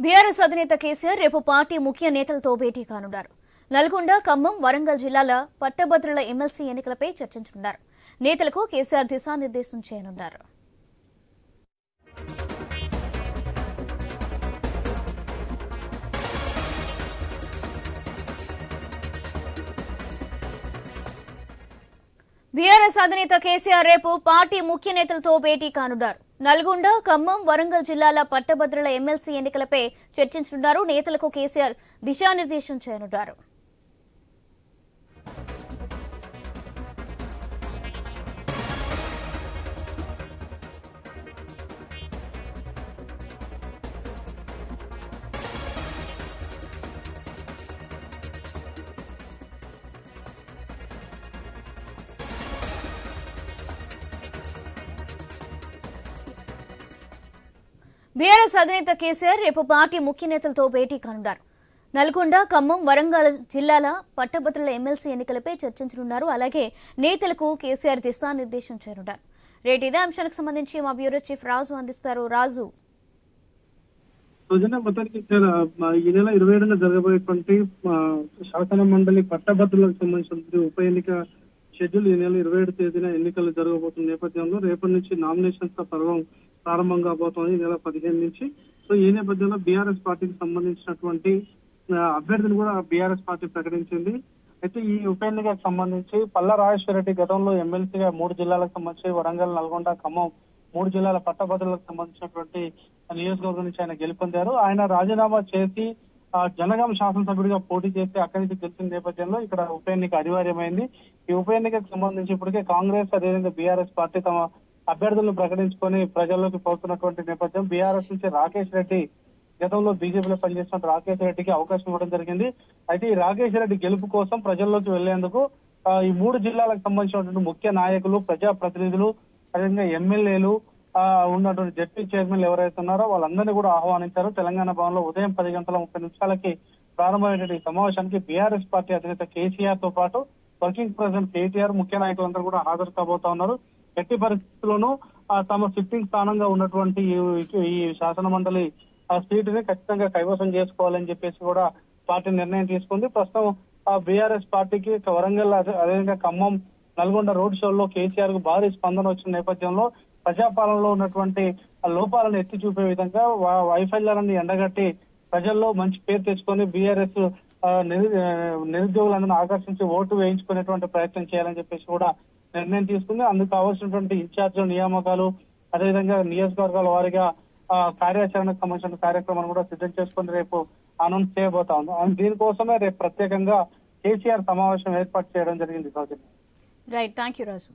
BRS అధినేత కేసీఆర్ రేపు party ముఖ్య నేతలతో భేటీ కానున్నారు. నల్గొండ, ఖమ్మం, వరంగల్ జిల్లాల పట్టభద్రుల ఎమ్మెల్సీ ఎన్నికలపై చర్చించనున్నారు. నేతలకు కేసీఆర్ దిశానిర్దేశం చేయనున్నారు. బీఆర్ఎస్ అధినేత కేసీఆర్ రేపు పార్టీ ముఖ్య నేతలతో భేటీ కానున్నారు. నల్గొండ, ఖమ్మం, వరంగల్ జిల్లాల పట్టభద్రుల ఎమ్మెల్సీ ఎన్నికలపై చర్చించనున్నారు. నేతలకు కేసీఆర్ దిశానిర్దేశం చేయనున్నారు. బీఆర్ఎస్ అధినేత కేసీఆర్ రేపు పార్టీ ముఖ్య నేతలతో భేటీ కానున్నారు. నల్గొండ, ఖమ్మం, వరంగల్ జిల్లాల పట్టభద్రుల ఎమ్మెల్సీ ఎన్నికలపై చర్చించనున్నారు. అలాగే నేతలకు కేసీఆర్ దిశానిర్దేశం చేయనున్నారు. రేటు ఇదే అంశానికి సంబంధించి మా బ్యూరో చీఫ్ రాజు అందిస్తారు. రాజు, మొత్తానికి ఈ నెల 27న జరగబోయేటువంటి శాసన మండలి పట్టభద్రులకు సంబంధించిన ఉప ఎన్నిక షెడ్యూల్ ఈ నెల 27 తేదీన ఎన్నికలు జరగబోతున్న నేపథ్యంలో రేపటి నుంచి నామినేషన్స్ పర్వం ప్రారంభం కాబోతోంది. ఈ నెల 15 నుంచి. సో ఈ నేపథ్యంలో బీఆర్ఎస్ పార్టీకి సంబంధించినటువంటి అభ్యర్థిని కూడా బీఆర్ఎస్ పార్టీ ప్రకటించింది. అయితే ఈ ఉప ఎన్నికకు సంబంధించి పల్లా రాజేశ్వర రెడ్డి గతంలో ఎమ్మెల్సీగా 3 జిల్లాలకు సంబంధించి వరంగల్, నల్గొండ, ఖమ్మం 3 జిల్లాల పట్టభద్రులకు సంబంధించినటువంటి నియోజకవర్గం నుంచి ఆయన గెలుపొందారు. ఆయన రాజీనామా చేసి జనగాం శాసనసభ్యుడిగా పోటీ చేసి అక్కడి నుంచి గెలిచిన నేపథ్యంలో ఇక్కడ ఉప ఎన్నిక అనివార్యమైంది. ఈ ఉప ఎన్నికకు సంబంధించి ఇప్పటికే కాంగ్రెస్ అదేవిధంగా బీఆర్ఎస్ పార్టీ తమ అభ్యర్థులను ప్రకటించుకొని ప్రజల్లోకి పోతున్నటువంటి నేపథ్యం బీఆర్ఎస్ నుంచి రాకేష్ రెడ్డి గతంలో బీజేపీలో పనిచేస్తున్న రాకేష్ రెడ్డికి అవకాశం ఇవ్వడం జరిగింది. అయితే ఈ రాకేష్ రెడ్డి గెలుపు కోసం ప్రజల్లోకి వెళ్లేందుకు ఈ 3 జిల్లాలకు సంబంధించినటువంటి ముఖ్య నాయకులు, ప్రజాప్రతినిధులు, అదేవిధంగా ఎమ్మెల్యేలు ఉన్నటువంటి జడ్పీ చైర్మన్లు ఎవరైతే ఉన్నారో వాళ్ళందరినీ కూడా ఆహ్వానించారు. తెలంగాణ భవన్ లో ఉదయం 10 గంటల 30 నిమిషాలకి ప్రారంభమైనటువంటి ఈ సమావేశానికి బీఆర్ఎస్ పార్టీ అధినేత కేసీఆర్ తో పాటు వర్కింగ్ ప్రెసిడెంట్ కేటీఆర్, ముఖ్య నాయకులందరూ కూడా హాజరు కాబోతా ఉన్నారు. ఎట్టి పరిస్థితుల్లోనూ తమ సిట్టింగ్ స్థానంగా ఉన్నటువంటి ఈ శాసన మండలి సీటుని ఖచ్చితంగా కైవసం చేసుకోవాలని చెప్పేసి కూడా పార్టీ నిర్ణయం తీసుకుంది. ప్రస్తుతం బీఆర్ఎస్ పార్టీకి వరంగల్ అదేవిధంగా ఖమ్మం, నల్గొండ రోడ్ షోల్లో కేసీఆర్ కు భారీ స్పందన వచ్చిన నేపథ్యంలో ప్రజాపాలనలో ఉన్నటువంటి లోపాలను ఎత్తి చూపే విధంగా వైఫల్యాలను ఎండగట్టి ప్రజల్లో మంచి పేరు తెచ్చుకొని బీఆర్ఎస్ నిరుద్యోగులందరినీ ఆకర్షించి ఓటు వేయించుకునేటువంటి ప్రయత్నం చేయాలని చెప్పేసి కూడా నిర్ణయం తీసుకుంది. అందుకు కావాల్సినటువంటి ఇన్ఛార్జ్ నియామకాలు, అదేవిధంగా నియోజకవర్గాల వారీగా కార్యాచరణకు సంబంధించిన కార్యక్రమాన్ని కూడా సిద్ధం చేసుకుని రేపు అనౌన్స్ చేయబోతా ఉంది. దీనికోసమే రేపు ప్రత్యేకంగా కేసీఆర్ సమావేశం ఏర్పాటు చేయడం జరిగింది. Right, thank you Raju.